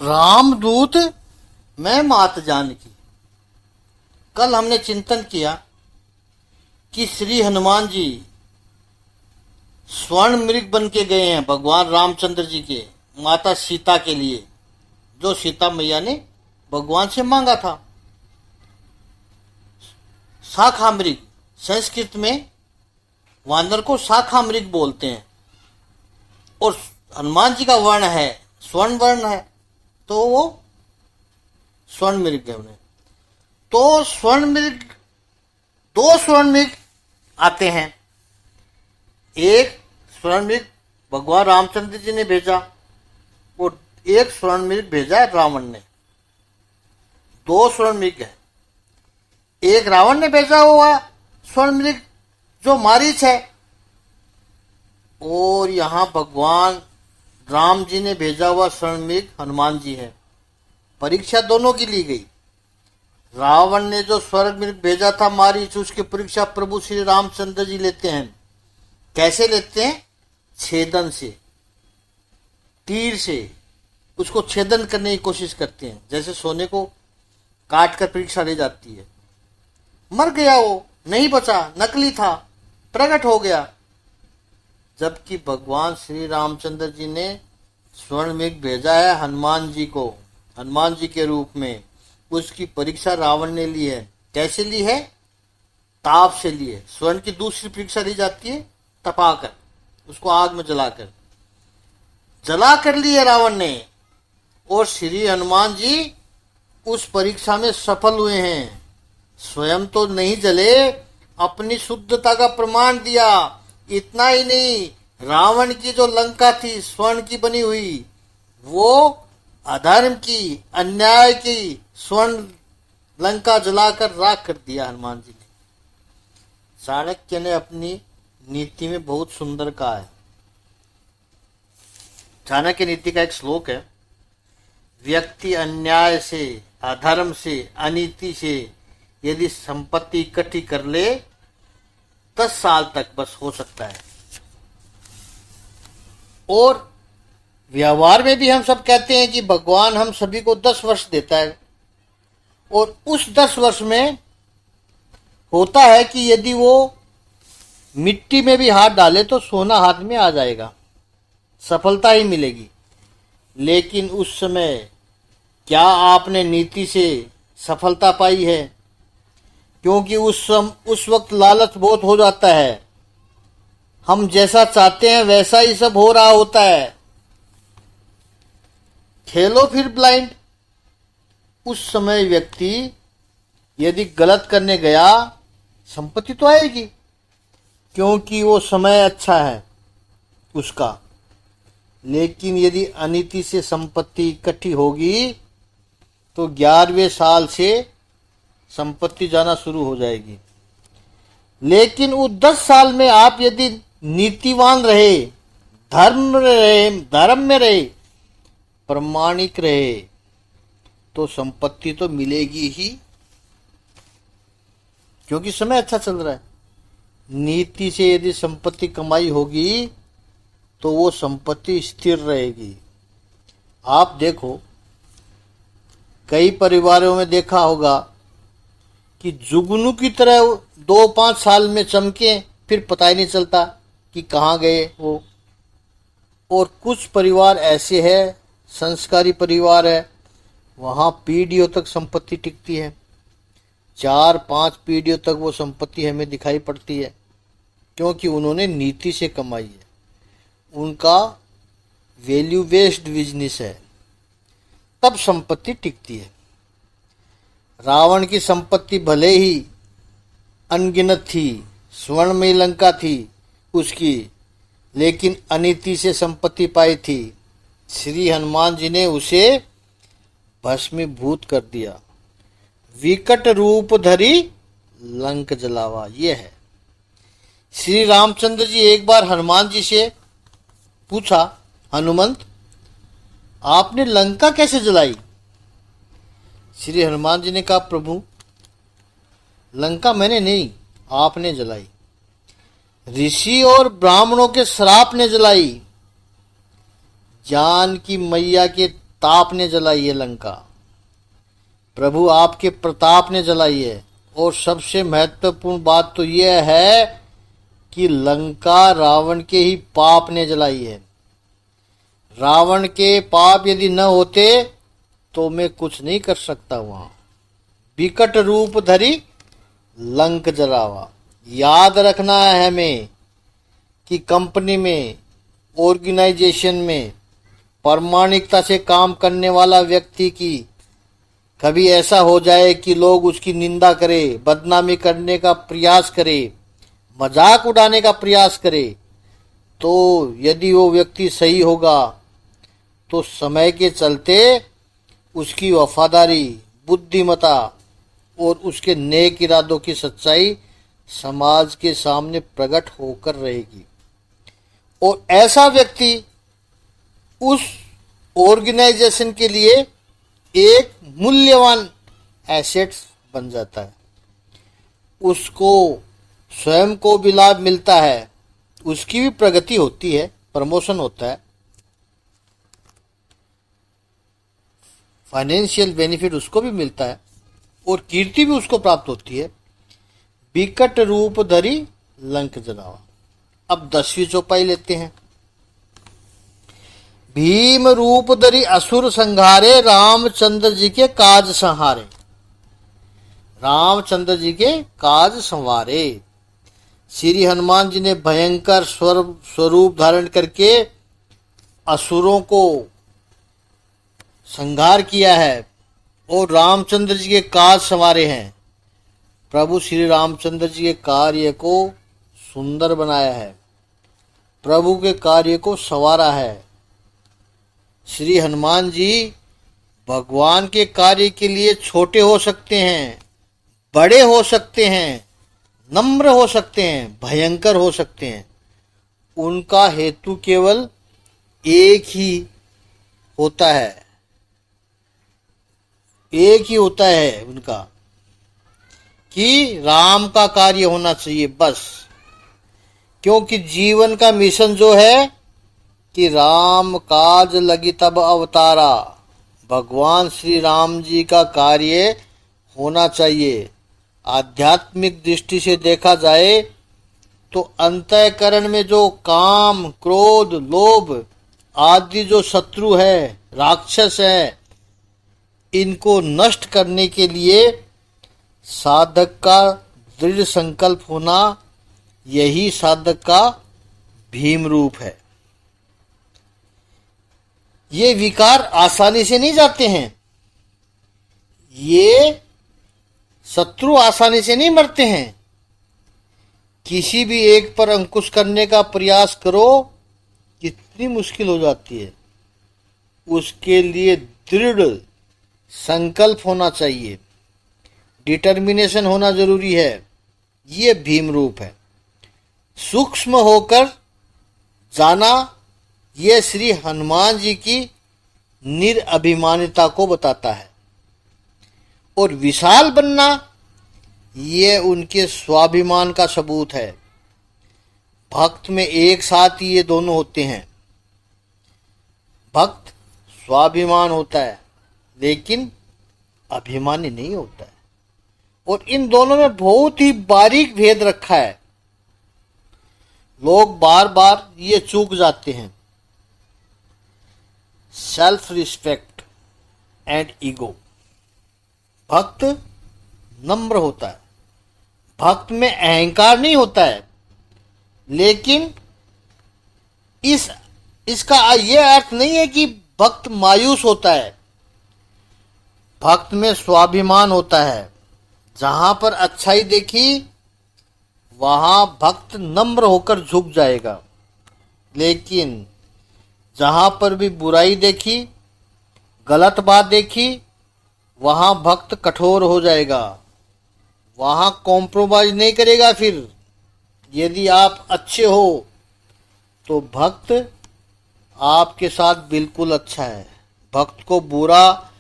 रामदूत मैं मात जानकी। कल हमने चिंतन किया कि श्री हनुमान जी स्वर्ण मृग बन के गए हैं भगवान रामचंद्र जी के माता सीता के लिए, जो सीता मैया ने भगवान से मांगा था। शाखा मृग, संस्कृत में वानर को शाखा मृग बोलते हैं, और हनुमान जी का वर्ण है स्वर्ण वर्ण है, तो वो स्वर्ण मृग है उन्हें। तो स्वर्ण मृग, दो स्वर्ण मृग आते हैं। एक स्वर्ण मृग भगवान रामचंद्र जी ने भेजा और एक स्वर्ण मृग भेजा है रावण ने। दो स्वर्ण मृग है। एक रावण ने भेजा हुआ स्वर्ण मृग जो मारीच है, और यहां भगवान राम जी ने भेजा हुआ स्वर्ण मृग हनुमान जी है। परीक्षा दोनों की ली गई। रावण ने जो स्वर्ण मृग भेजा था मारीच, उसकी परीक्षा प्रभु श्री रामचंद्र जी लेते हैं। कैसे लेते हैं? छेदन से, तीर से उसको छेदन करने की कोशिश करते हैं। जैसे सोने को काट कर परीक्षा ले जाती है। मर गया वो, नहीं बचा, नकली था, प्रकट हो गया। जबकि भगवान श्री रामचंद्र जी ने स्वर्ण मृग भेजा है हनुमान जी को, हनुमान जी के रूप में। उसकी परीक्षा रावण ने ली है। कैसे ली है? ताप से ली है। स्वर्ण की दूसरी परीक्षा ली जाती है तपाकर, उसको आग में जला कर ली है रावण ने। और श्री हनुमान जी उस परीक्षा में सफल हुए हैं। स्वयं तो नहीं जले, अपनी शुद्धता का प्रमाण दिया। इतना ही नहीं, रावण की जो लंका थी स्वर्ण की बनी हुई, वो अधर्म की, अन्याय की स्वर्ण लंका जलाकर राख कर दिया हनुमान जी ने। चाणक्य ने अपनी नीति में बहुत सुंदर कहा है। चाणक्य नीति का एक श्लोक है, व्यक्ति अन्याय से, अधर्म से, अनीति से यदि संपत्ति इकट्ठी कर ले 10 साल तक बस हो सकता है। और व्यवहार में भी हम सब कहते हैं कि भगवान हम सभी को 10 वर्ष देता है, और उस 10 वर्ष में होता है कि यदि वो मिट्टी में भी हाथ डाले तो सोना हाथ में आ जाएगा, सफलता ही मिलेगी। लेकिन उस समय क्या आपने नीति से सफलता पाई है? क्योंकि उस वक्त लालच बहुत हो जाता है। हम जैसा चाहते हैं वैसा ही सब हो रहा होता है। खेलो फिर ब्लाइंड। उस समय व्यक्ति यदि गलत करने गया, संपत्ति तो आएगी, क्योंकि वो समय अच्छा है उसका। लेकिन यदि अनीति से संपत्ति इकट्ठी होगी तो 11वें साल से संपत्ति जाना शुरू हो जाएगी। लेकिन उस 10 साल में आप यदि नीतिवान रहे, धर्म में रहे, प्रामाणिक रहे, तो संपत्ति तो मिलेगी ही, क्योंकि समय अच्छा चल रहा है। नीति से यदि संपत्ति कमाई होगी तो वो संपत्ति स्थिर रहेगी। आप देखो, कई परिवारों में देखा होगा कि जुगनू की तरह 2-5 साल में चमके, फिर पता ही नहीं चलता कि कहाँ गए वो। और कुछ परिवार ऐसे हैं, संस्कारी परिवार है, वहाँ पीढ़ियों तक संपत्ति टिकती है। 4-5 पीढ़ियों तक वो संपत्ति हमें दिखाई पड़ती है, क्योंकि उन्होंने नीति से कमाई है। उनका वैल्यू बेस्ड बिजनेस है, तब संपत्ति टिकती है। रावण की संपत्ति भले ही अनगिनत थी, स्वर्णमयी लंका थी उसकी, लेकिन अनीति से संपत्ति पाई थी। श्री हनुमान जी ने उसे भस्मीभूत कर दिया। विकट रूप धरी लंक जलावा, ये है। श्री रामचंद्र जी एक बार हनुमान जी से पूछा, हनुमंत आपने लंका कैसे जलाई? श्री हनुमान जी ने कहा, प्रभु लंका मैंने नहीं, आपने जलाई। ऋषि और ब्राह्मणों के श्राप ने जलाई। जानकी मैया के प्रताप ने जलाई है लंका, प्रभु आपके प्रताप ने जलाई है। और सबसे महत्वपूर्ण बात तो यह है कि लंका रावण के ही पाप ने जलाई है। रावण के पाप यदि न होते तो मैं कुछ नहीं कर सकता वहां। विकट रूप धरी लंक जलावा। याद रखना है हमें कि कंपनी में, ऑर्गेनाइजेशन में प्रामाणिकता से काम करने वाला व्यक्ति की कभी ऐसा हो जाए कि लोग उसकी निंदा करें, बदनामी करने का प्रयास करें, मजाक उड़ाने का प्रयास करें, तो यदि वो व्यक्ति सही होगा तो समय के चलते उसकी वफादारी, बुद्धिमता और उसके नेक इरादों की सच्चाई समाज के सामने प्रकट होकर रहेगी। और ऐसा व्यक्ति उस ऑर्गेनाइजेशन के लिए एक मूल्यवान एसेट्स बन जाता है। उसको स्वयं को भी लाभ मिलता है, उसकी भी प्रगति होती है, प्रमोशन होता है, फाइनेंशियल बेनिफिट उसको भी मिलता है और कीर्ति भी उसको प्राप्त होती है। विकट रूप धरी लंक जलावा। अब 10वीं चौपाई लेते हैं। भीम रूप धरी असुर संहारे, रामचंद्र जी के काज संहारे। रामचंद्र जी के काज संवारे। श्री हनुमान जी ने भयंकर स्वरूप धारण करके असुरों को संहार किया है और रामचंद्र जी के काज संवारे हैं। प्रभु श्री रामचंद्र जी के कार्य को सुंदर बनाया है, प्रभु के कार्य को संवारा है। श्री हनुमान जी भगवान के कार्य के लिए छोटे हो सकते हैं, बड़े हो सकते हैं, नम्र हो सकते हैं, भयंकर हो सकते हैं। उनका हेतु केवल एक ही होता है, एक ही होता है उनका कि राम का कार्य होना चाहिए बस। क्योंकि जीवन का मिशन जो है कि राम काज लगी तब अवतारा, भगवान श्री राम जी का कार्य होना चाहिए। आध्यात्मिक दृष्टि से देखा जाए तो अंतःकरण में जो काम, क्रोध, लोभ आदि जो शत्रु है, राक्षस है, इनको नष्ट करने के लिए साधक का दृढ़ संकल्प होना, यही साधक का भीम रूप है। ये विकार आसानी से नहीं जाते हैं, ये शत्रु आसानी से नहीं मरते हैं। किसी भी एक पर अंकुश करने का प्रयास करो, कितनी मुश्किल हो जाती है। उसके लिए दृढ़ संकल्प होना चाहिए, डिटर्मिनेशन होना जरूरी है। ये भीम रूप है। सूक्ष्म होकर जाना, यह श्री हनुमान जी की निरअभिमानिता को बताता है। और विशाल बनना, ये उनके स्वाभिमान का सबूत है। भक्त में एक साथ ही ये दोनों होते हैं। भक्त स्वाभिमान होता है लेकिन अभिमानी नहीं होता है। और इन दोनों में बहुत ही बारीक भेद रखा है। लोग बार बार ये चूक जाते हैं। Self respect and ego. भक्त नम्र होता है, भक्त में अहंकार नहीं होता है। लेकिन इसका यह अर्थ नहीं है कि भक्त मायूस होता है। भक्त में स्वाभिमान होता है। जहां पर अच्छाई देखी वहां भक्त नम्र होकर झुक जाएगा। लेकिन जहां पर भी बुराई देखी, गलत बात देखी, वहां भक्त कठोर हो जाएगा, वहां कॉम्प्रोमाइज नहीं करेगा। फिर यदि आप अच्छे हो तो भक्त आपके साथ बिल्कुल अच्छा है। भक्त को बुरा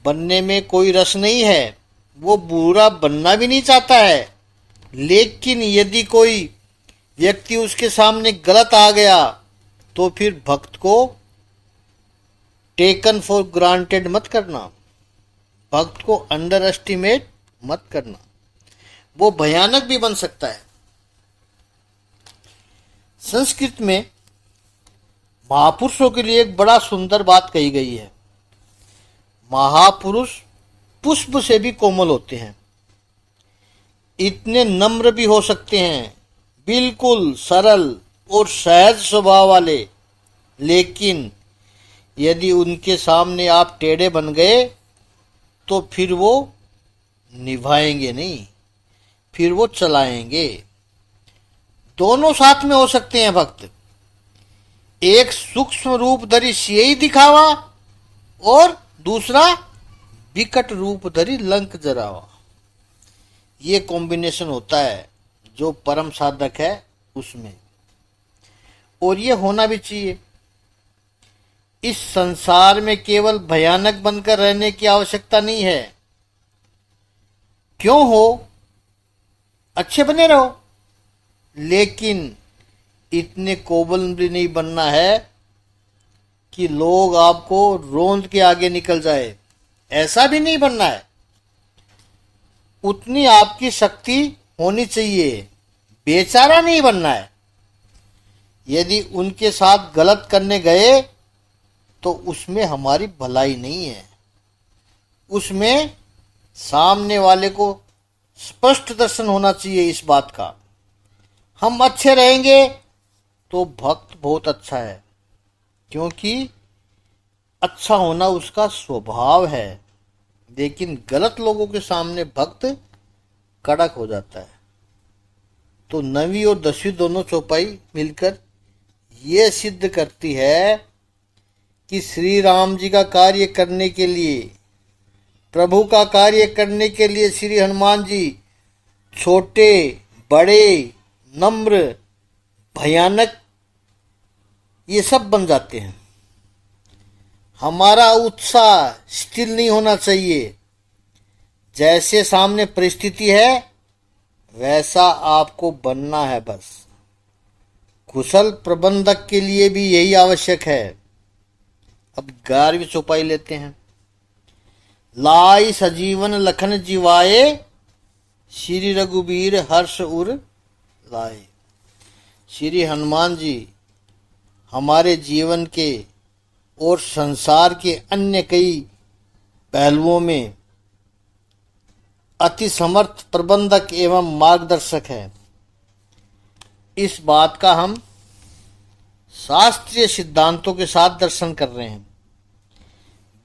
बनने में कोई रस नहीं है, वो बुरा बनना भी नहीं चाहता है। लेकिन यदि कोई व्यक्ति उसके सामने गलत आ गया तो फिर भक्त को टेकन फॉर ग्रांटेड मत करना, भक्त को अंडर एस्टिमेट मत करना, वो भयानक भी बन सकता है। संस्कृत में महापुरुषों के लिए एक बड़ा सुंदर बात कही गई है। महापुरुष पुष्प से भी कोमल होते हैं, इतने नम्र भी हो सकते हैं, बिल्कुल सरल और सहज स्वभाव वाले, लेकिन यदि उनके सामने आप टेढ़े बन गए तो फिर वो निभाएंगे नहीं, फिर वो चलाएंगे। दोनों साथ में हो सकते हैं भक्त, एक सूक्ष्म रूप धरी सियई दिखावा और दूसरा विकट रूप धरी लंक जरावा। ये कॉम्बिनेशन होता है जो परम साधक है उसमें, और ये होना भी चाहिए। इस संसार में केवल भयानक बनकर रहने की आवश्यकता नहीं है। क्यों हो, अच्छे बने रहो, लेकिन इतने कोमल भी नहीं बनना है कि लोग आपको रोंद के आगे निकल जाए, ऐसा भी नहीं बनना है। उतनी आपकी शक्ति होनी चाहिए, बेचारा नहीं बनना है। यदि उनके साथ गलत करने गए तो उसमें हमारी भलाई नहीं है, उसमें सामने वाले को स्पष्ट दर्शन होना चाहिए इस बात का। हम अच्छे रहेंगे तो भक्त बहुत अच्छा है, क्योंकि अच्छा होना उसका स्वभाव है, लेकिन गलत लोगों के सामने भक्त कड़क हो जाता है। तो 9वीं और 10वीं दोनों चौपाई मिलकर ये सिद्ध करती है कि श्री राम जी का कार्य करने के लिए, प्रभु का कार्य करने के लिए श्री हनुमान जी छोटे बड़े नम्र भयानक ये सब बन जाते हैं। हमारा उत्साह स्थिर नहीं होना चाहिए, जैसे सामने परिस्थिति है वैसा आपको बनना है बस। कुशल प्रबंधक के लिए भी यही आवश्यक है। अब 11वीं चौपाई लेते हैं। लाई सजीवन लखन जीवाए, श्री रघुबीर हर्ष उर लाए। श्री हनुमान जी हमारे जीवन के और संसार के अन्य कई पहलुओं में अति समर्थ प्रबंधक एवं मार्गदर्शक है। इस बात का हम शास्त्रीय सिद्धांतों के साथ दर्शन कर रहे हैं।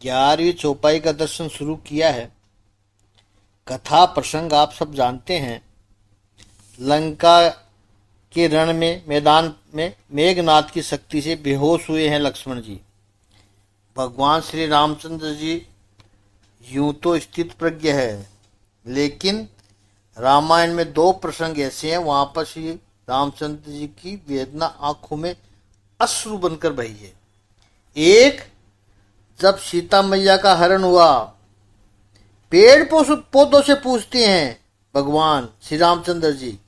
11वीं चौपाई का दर्शन शुरू किया है। कथा प्रसंग आप सब जानते हैं। लंका के रण में मैदान में मेघनाद की शक्ति से बेहोश हुए हैं लक्ष्मण जी। भगवान श्री रामचंद्र जी यूं तो स्थित प्रज्ञ है, लेकिन रामायण में 2 प्रसंग ऐसे हैं वहां पर श्री रामचंद्र जी की वेदना आंखों में अश्रु बनकर बही है। एक, जब सीता मैया का हरण हुआ, पेड़ पौधों से पूछते हैं भगवान श्री रामचंद्र जी,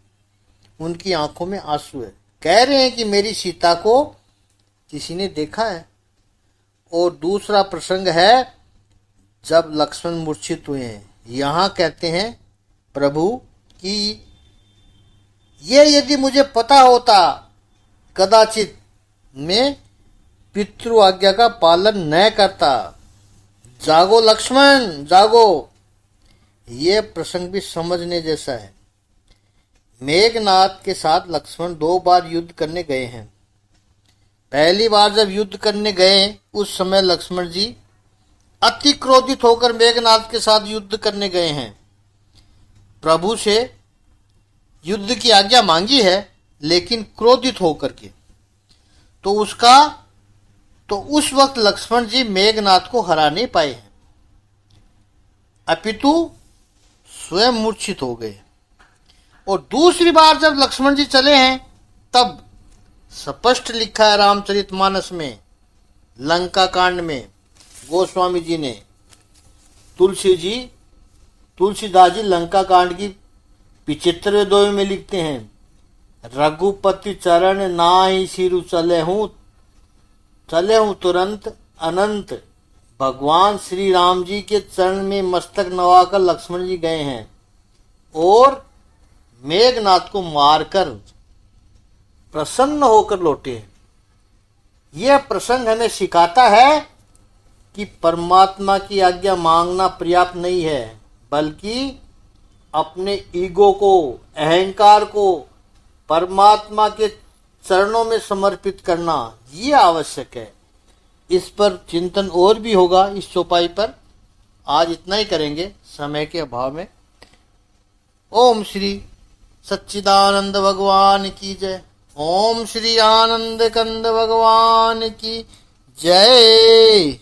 उनकी आंखों में आंसू है, कह रहे हैं कि मेरी सीता को किसी ने देखा है। और दूसरा प्रसंग है जब लक्ष्मण मूर्छित हुए हैं। यहाँ कहते हैं प्रभु कि ये यदि मुझे पता होता कदाचित मैं पितृ आज्ञा का पालन न करता। जागो लक्ष्मण जागो। ये प्रसंग भी समझने जैसा है। मेघनाद के साथ लक्ष्मण 2 बार युद्ध करने गए हैं। पहली बार जब युद्ध करने गए उस समय लक्ष्मण जी अति क्रोधित होकर मेघनाद के साथ युद्ध करने गए हैं। प्रभु से युद्ध की आज्ञा मांगी है, लेकिन क्रोधित होकर के। तो उस वक्त लक्ष्मण जी मेघनाद को हरा नहीं पाए हैं, अपितु स्वयं मूर्छित हो गए। और दूसरी बार जब लक्ष्मण जी चले हैं तब स्पष्ट लिखा है रामचरितमानस में, लंका कांड में गोस्वामी जी ने, तुलसीदास जी लंका कांड की 75वें दोहे में लिखते हैं, रघुपति चरण नाहि सिरु चले हूँ तुरंत अनंत भगवान श्री राम जी के चरण में मस्तक नवाकर लक्ष्मण जी गए हैं और मेघनाथ को मारकर प्रसन्न होकर लौटे हैं। यह प्रसंग हमें सिखाता है कि परमात्मा की आज्ञा मांगना पर्याप्त नहीं है, बल्कि अपने ईगो को, अहंकार को परमात्मा के चरणों में समर्पित करना ये आवश्यक है। इस पर चिंतन और भी होगा इस चौपाई पर। आज इतना ही करेंगे समय के अभाव में। ओम श्री सच्चिदानंद भगवान की जय। ओम श्री आनंद कंद भगवान की जय।